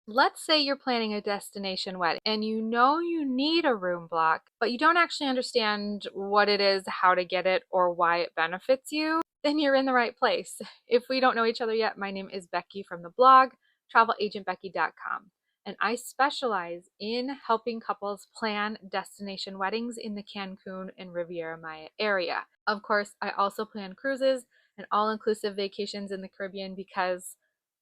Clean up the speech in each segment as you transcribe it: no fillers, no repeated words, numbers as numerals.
Let's say you're planning a destination wedding and you know you need a room block, but you don't actually understand what it is, how to get it, or why it benefits you. Then you're in the right place. If we don't know each other yet, my name is Becky from the blog travelagentbecky.com, and I specialize in helping couples plan destination weddings in the Cancun and Riviera Maya area. Of course, I also plan cruises and all-inclusive vacations in the Caribbean because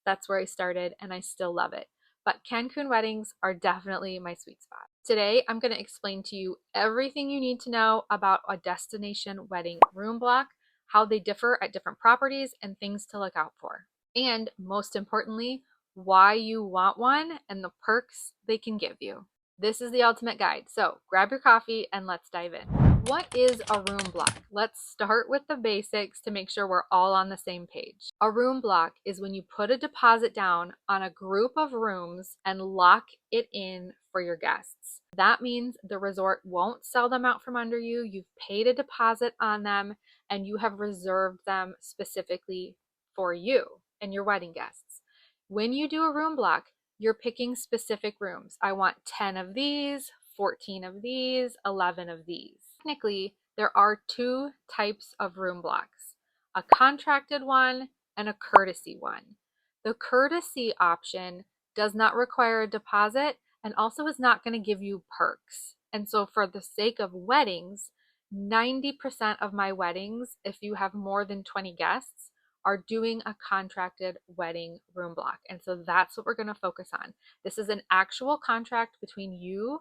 that's where I started and I still love it. But Cancun weddings are definitely my sweet spot. Today, I'm going to explain to you everything you need to know about a destination wedding room block, how they differ at different properties, and things to look out for. And most importantly, why you want one and the perks they can give you. This is the ultimate guide. So grab your coffee and let's dive in. What is a room block? Let's start with the basics to make sure we're all on the same page. A room block is when you put a deposit down on a group of rooms and lock it in for your guests. That means the resort won't sell them out from under you. You've paid a deposit on them and you have reserved them specifically for you and your wedding guests. When you do a room block, you're picking specific rooms. I want 10 of these, 14 of these, 11 of these. Technically, there are two types of room blocks, a contracted one and a courtesy one. The courtesy option does not require a deposit and also is not going to give you perks. And so for the sake of weddings, 90% of my weddings, if you have more than 20 guests, are doing a contracted wedding room block. And so that's what we're going to focus on. This is an actual contract between you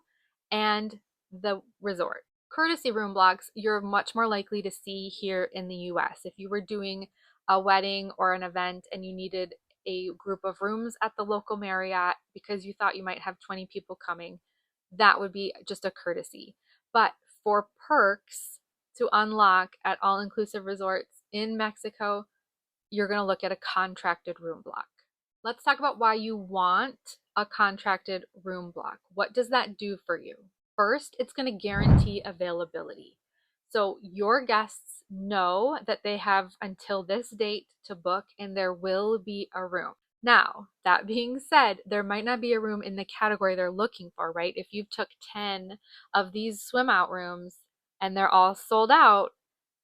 and the resort. Courtesy room blocks, you're much more likely to see here in the US. If you were doing a wedding or an event and you needed a group of rooms at the local Marriott because you thought you might have 20 people coming, that would be just a courtesy. But for perks to unlock at all-inclusive resorts in Mexico, you're going to look at a contracted room block. Let's talk about why you want a contracted room block. What does that do for you? First, it's going to guarantee availability. So your guests know that they have until this date to book and there will be a room. Now, that being said, there might not be a room in the category they're looking for, right? If you took 10 of these swim out rooms and they're all sold out,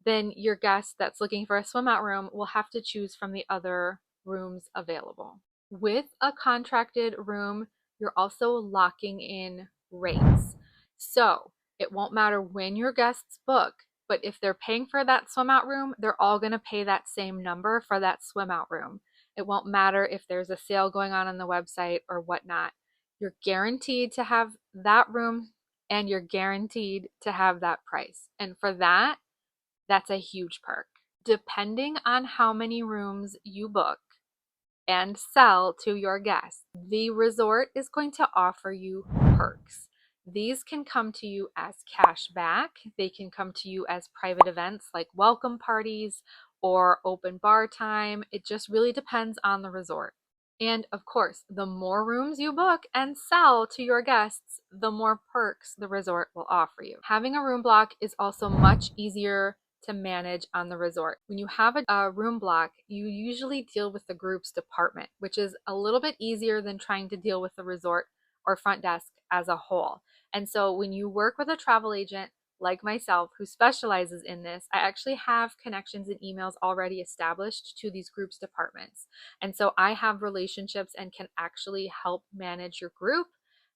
then your guest that's looking for a swim out room will have to choose from the other rooms available. With a contracted room, you're also locking in rates. So it won't matter when your guests book, but if they're paying for that swim out room, they're all going to pay that same number for that swim out room. It won't matter if there's a sale going on the website or whatnot. You're guaranteed to have that room and you're guaranteed to have that price. And for that, that's a huge perk. Depending on how many rooms you book and sell to your guests, the resort is going to offer you perks. These can come to you as cash back. They can come to you as private events like welcome parties or open bar time. It just really depends on the resort. And of course, the more rooms you book and sell to your guests, the more perks the resort will offer you. Having a room block is also much easier to manage on the resort. When you have a room block, you usually deal with the groups department, which is a little bit easier than trying to deal with the resort or front desk as a whole. And so when you work with a travel agent like myself who specializes in this, I actually have connections and emails already established to these groups departments. And so I have relationships and can actually help manage your group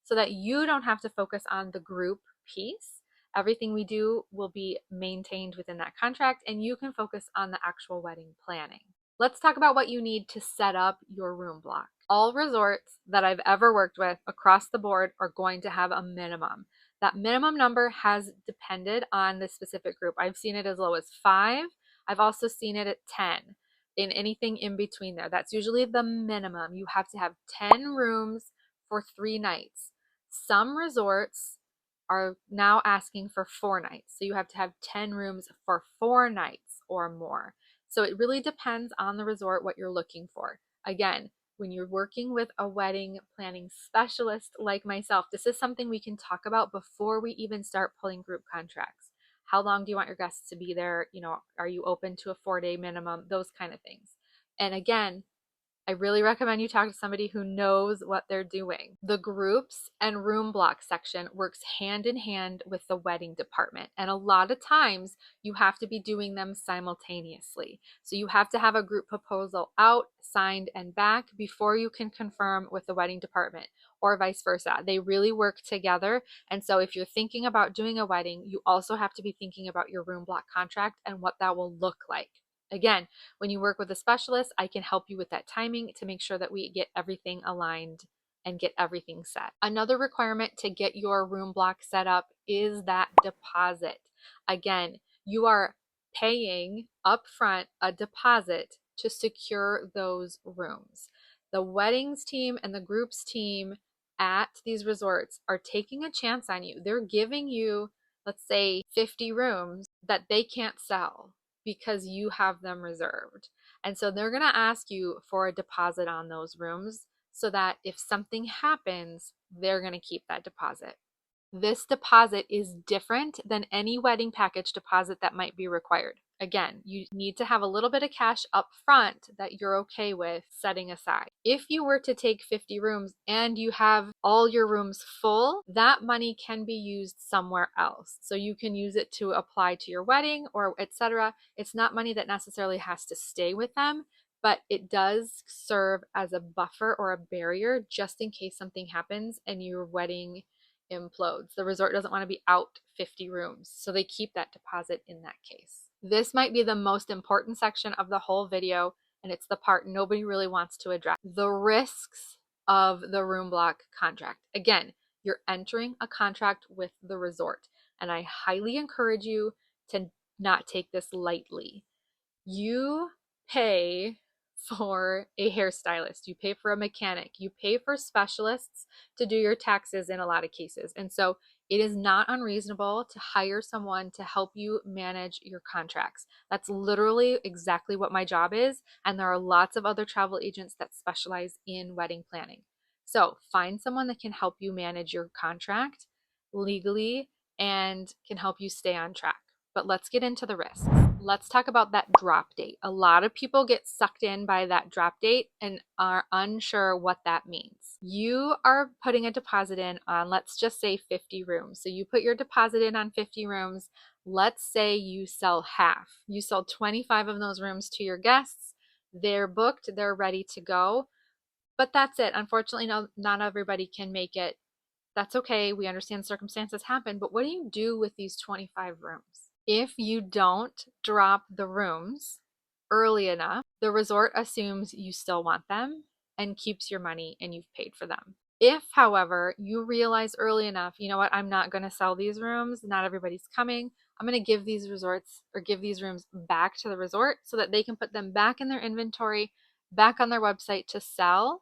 so that you don't have to focus on the group piece. Everything we do will be maintained within that contract and you can focus on the actual wedding planning. Let's talk about what you need to set up your room block. All resorts that I've ever worked with across the board are going to have a minimum. That minimum number has depended on the specific group. I've seen it as low as 5. I've also seen it at 10, in anything in between there. That's usually the minimum. You have to have 10 rooms for 3 nights. Some resorts are now asking for 4 nights. So you have to have 10 rooms for 4 nights or more. So it really depends on the resort what you're looking for. Again, when you're working with a wedding planning specialist like myself, this is something we can talk about before we even start pulling group contracts. How long do you want your guests to be there? You know, are you open to a 4-day minimum? Those kind of things. And again, I really recommend you talk to somebody who knows what they're doing. The groups and room block section works hand in hand with the wedding department. And a lot of times you have to be doing them simultaneously. So you have to have a group proposal out, signed, and back before you can confirm with the wedding department, or vice versa. They really work together. And so if you're thinking about doing a wedding, you also have to be thinking about your room block contract and what that will look like. Again, when you work with a specialist, I can help you with that timing to make sure that we get everything aligned and get everything set. Another requirement to get your room block set up is that deposit. Again, you are paying upfront a deposit to secure those rooms. The weddings team and the groups team at these resorts are taking a chance on you. They're giving you, let's say, 50 rooms that they can't sell because you have them reserved. And so they're going to ask you for a deposit on those rooms so that if something happens, they're going to keep that deposit. This deposit is different than any wedding package deposit that might be required. Again, you need to have a little bit of cash up front that you're okay with setting aside. If you were to take 50 rooms and you have all your rooms full, that money can be used somewhere else. So you can use it to apply to your wedding or etc. It's not money that necessarily has to stay with them, but it does serve as a buffer or a barrier just in case something happens and your wedding implodes. The resort doesn't want to be out 50 rooms, so they keep that deposit in that case. This might be the most important section of the whole video, and it's the part nobody really wants to address. The risks of the room block contract. Again, you're entering a contract with the resort, and I highly encourage you to not take this lightly. You pay for a hairstylist, you pay for a mechanic, you pay for specialists to do your taxes in a lot of cases. And so it is not unreasonable to hire someone to help you manage your contracts. That's literally exactly what my job is. And there are lots of other travel agents that specialize in wedding planning. So find someone that can help you manage your contract legally and can help you stay on track. But let's get into the risks. Let's talk about that drop date. A lot of people get sucked in by that drop date and are unsure what that means. You are putting a deposit in on, let's just say 50 rooms. So you put your deposit in on 50 rooms. Let's say you sell half. You sell 25 of those rooms to your guests. They're booked, they're ready to go. But that's it. Unfortunately, not everybody can make it. That's okay. We understand circumstances happen. But what do you do with these 25 rooms? If you don't drop the rooms early enough, the resort assumes you still want them and keeps your money and you've paid for them. If, however, you realize early enough, you know what, I'm not going to sell these rooms, not everybody's coming, I'm going to give these resorts or give these rooms back to the resort so that they can put them back in their inventory, back on their website to sell,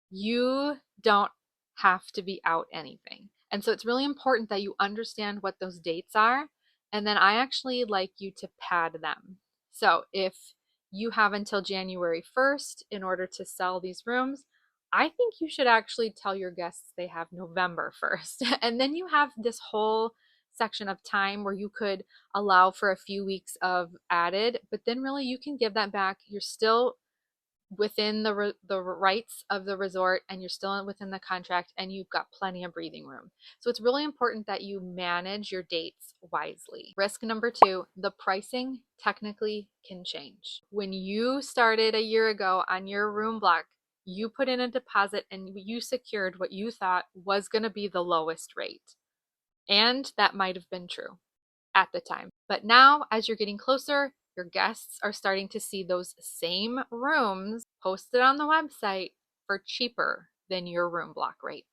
you don't have to be out anything. And so it's really important that you understand what those dates are. And then I actually like you to pad them. So if you have until January 1st in order to sell these rooms, I think you should actually tell your guests they have November 1st. And then you have this whole section of time where you could allow for a few weeks of added, but then really you can give that back. You're still within the rights of the resort and you're still within the contract and you've got plenty of breathing room. So it's really important that you manage your dates wisely. Risk number 2, the pricing technically can change. When you started a year ago on your room block, you put in a deposit and you secured what you thought was going to be the lowest rate. And that might have been true at the time. But now, as you're getting closer, your guests are starting to see those same rooms posted on the website for cheaper than your room block rate.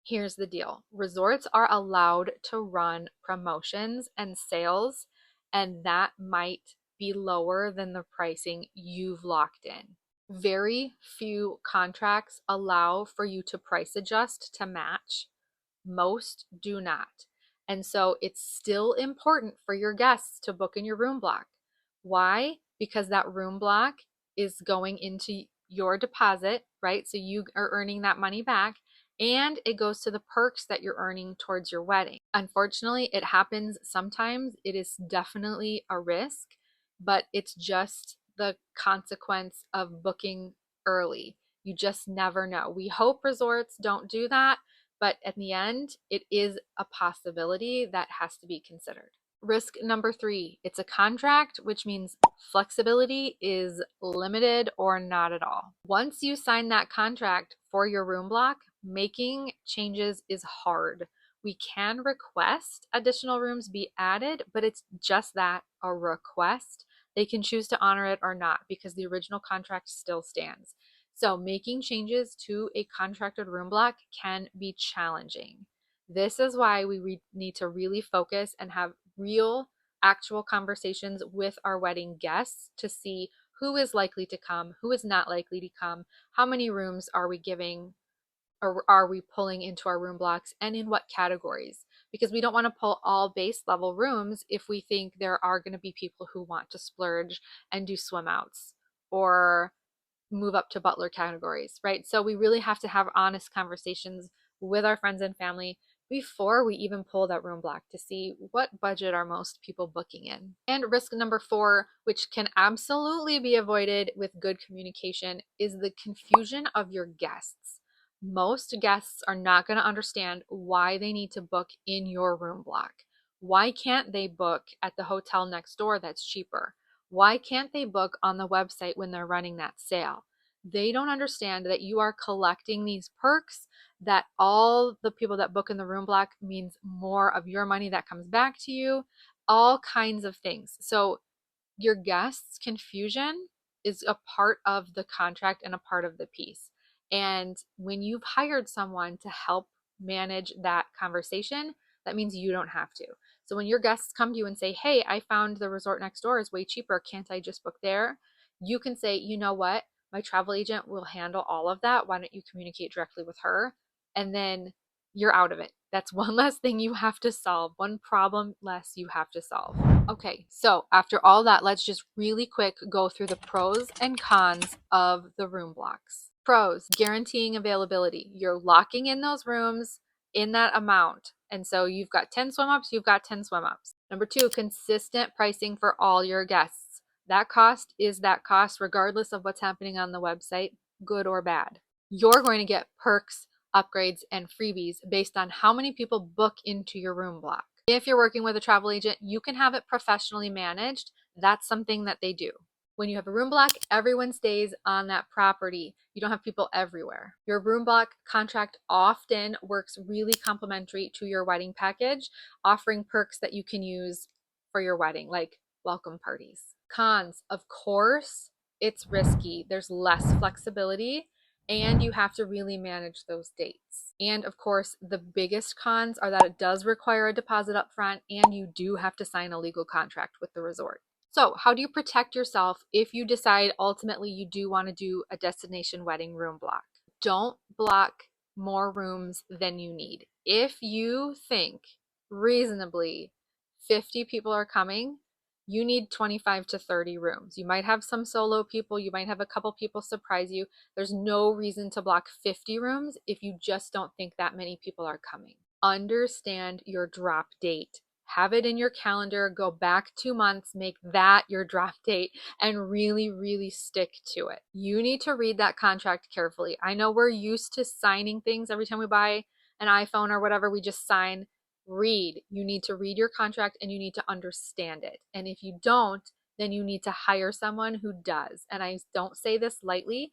Here's the deal. Resorts are allowed to run promotions and sales, and that might be lower than the pricing you've locked in. Very few contracts allow for you to price adjust to match. Most do not. And so it's still important for your guests to book in your room block. Why? Because that room block is going into your deposit, right? So you are earning that money back and it goes to the perks that you're earning towards your wedding. Unfortunately, it happens sometimes. It is definitely a risk, but it's just the consequence of booking early. You just never know. We hope resorts don't do that, but at the end, it is a possibility that has to be considered. Risk number 3, it's a contract, which means flexibility is limited or not at all. Once you sign that contract for your room block, making changes is hard. We can request additional rooms be added, but it's just that, a request. They can choose to honor it or not because the original contract still stands. So making changes to a contracted room block can be challenging. This is why we need to really focus and have real, actual conversations with our wedding guests to see who is likely to come, who is not likely to come, how many rooms are we giving or are we pulling into our room blocks, and in what categories, because we don't want to pull all base level rooms if we think there are going to be people who want to splurge and do swim outs or move up to butler categories, right? So we really have to have honest conversations with our friends and family before we even pull that room block to see what budget are most people booking in. And risk number 4, which can absolutely be avoided with good communication, is the confusion of your guests. Most guests are not going to understand why they need to book in your room block. Why can't they book at the hotel next door that's cheaper? Why can't they book on the website when they're running that sale? They don't understand that you are collecting these perks, that all the people that book in the room block means more of your money that comes back to you, all kinds of things. So your guests' confusion is a part of the contract and a part of the piece. And when you've hired someone to help manage that conversation, that means you don't have to. So when your guests come to you and say, hey, I found the resort next door is way cheaper, can't I just book there? You can say, you know what? My travel agent will handle all of that. Why don't you communicate directly with her? And then you're out of it. That's one less thing you have to solve, one problem less you have to solve. Okay, so after all that, let's just really quick go through the pros and cons of the room blocks. Pros, guaranteeing availability. You're locking in those rooms in that amount. And so you've got 10 swim ups, you've got 10 swim ups. Number 2, consistent pricing for all your guests. That cost is that cost regardless of what's happening on the website, good or bad. You're going to get perks, upgrades, and freebies based on how many people book into your room block. If you're working with a travel agent, you can have it professionally managed. That's something that they do. When you have a room block, everyone stays on that property. You don't have people everywhere. Your room block contract often works really complementary to your wedding package, offering perks that you can use for your wedding, like welcome parties. Cons, of course, it's risky. There's less flexibility, and you have to really manage those dates. And of course, the biggest cons are that it does require a deposit up front, and you do have to sign a legal contract with the resort. So how do you protect yourself if you decide ultimately you do want to do a destination wedding room block? Don't block more rooms than you need. If you think reasonably 50 people are coming, you need 25 to 30 rooms. You might have some solo people, you might have a couple people surprise you. There's no reason to block 50 rooms if you just don't think that many people are coming. Understand your drop date. Have it in your calendar, go back 2 months, make that your drop date, and really, really stick to it. You need to read that contract carefully. I know we're used to signing things every time we buy an iPhone or whatever, we just sign. Read. You need to read your contract and you need to understand it. And if you don't, then you need to hire someone who does. And I don't say this lightly.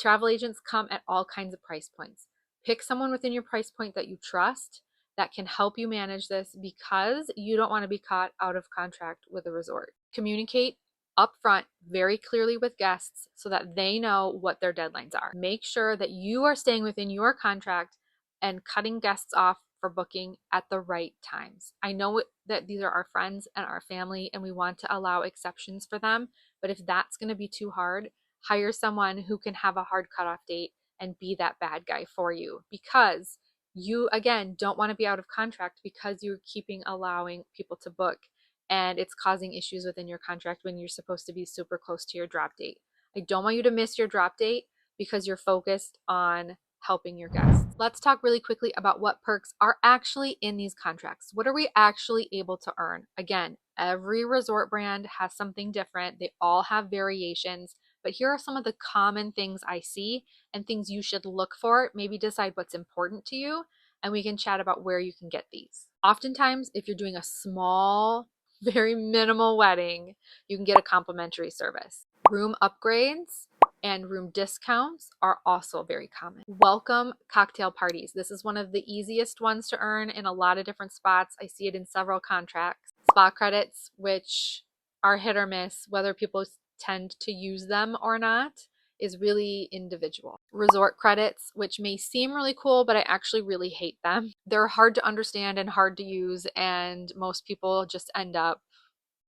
Travel agents come at all kinds of price points. Pick someone within your price point that you trust that can help you manage this, because you don't want to be caught out of contract with a resort. Communicate upfront very clearly with guests so that they know what their deadlines are. Make sure that you are staying within your contract and cutting guests off for booking at the right times. I know that these are our friends and our family and we want to allow exceptions for them, but if that's going to be too hard, hire someone who can have a hard cutoff date and be that bad guy for you, because you, again, don't want to be out of contract because you're allowing people to book and it's causing issues within your contract when you're supposed to be super close to your drop date. I don't want you to miss your drop date because you're focused on helping your guests. Let's talk really quickly about what perks are actually in these contracts. What are we actually able to earn? Again, every resort brand has something different. They all have variations, but here are some of the common things I see and things you should look for. Maybe decide what's important to you, and we can chat about where you can get these. Oftentimes, if you're doing a small, very minimal wedding, you can get a complimentary service. Room upgrades and room discounts are also very common. Welcome cocktail parties. This is one of the easiest ones to earn in a lot of different spots. I see it in several contracts. Spa credits, which are hit or miss, whether people tend to use them or not, is really individual. Resort credits, which may seem really cool, but I actually really hate them. They're hard to understand and hard to use, and most people just end up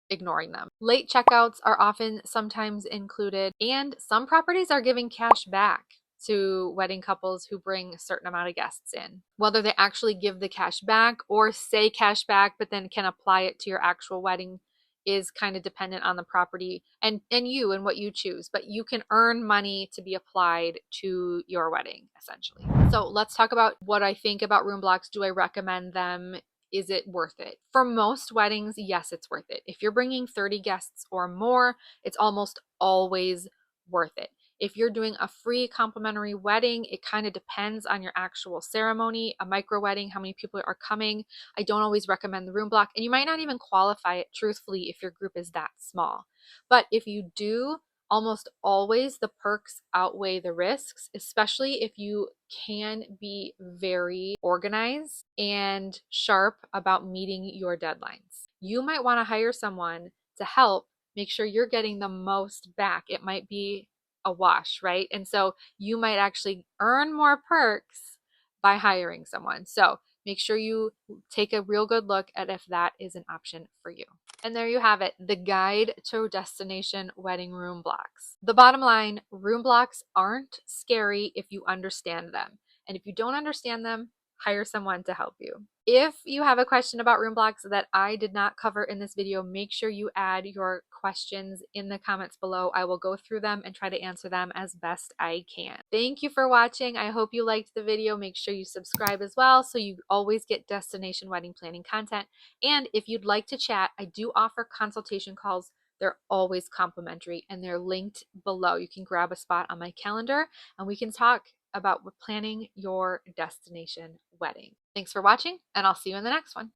ignoring them. Late checkouts are often sometimes included, and some properties are giving cash back to wedding couples who bring a certain amount of guests in. Whether they actually give the cash back or say cash back but then can apply it to your actual wedding is kind of dependent on the property and you and what you choose, but you can earn money to be applied to your wedding essentially. So let's talk about what I think about room blocks. Do I recommend them? Is it worth it? For most weddings, yes, it's worth it. If you're bringing 30 guests or more, it's almost always worth it. If you're doing a free complimentary wedding, it kind of depends on your actual ceremony. A micro wedding, how many people are coming. I don't always recommend the room block, and you might not even qualify it truthfully if your group is that small. But if you do, almost always the perks outweigh the risks, especially if you can be very organized and sharp about meeting your deadlines. You might want to hire someone to help make sure you're getting the most back. It might be a wash, right? And so you might actually earn more perks by hiring someone. So make sure you take a real good look at if that is an option for you. And there you have it, the guide to destination wedding room blocks. The bottom line, room blocks aren't scary if you understand them. And if you don't understand them, hire someone to help you. If you have a question about room blocks that I did not cover in this video, make sure you add your questions in the comments below. I will go through them and try to answer them as best I can. Thank you for watching. I hope you liked the video. Make sure you subscribe as well so you always get destination wedding planning content. And if you'd like to chat, I do offer consultation calls. They're always complimentary and they're linked below. You can grab a spot on my calendar and we can talk about planning your destination wedding. Thanks for watching, and I'll see you in the next one.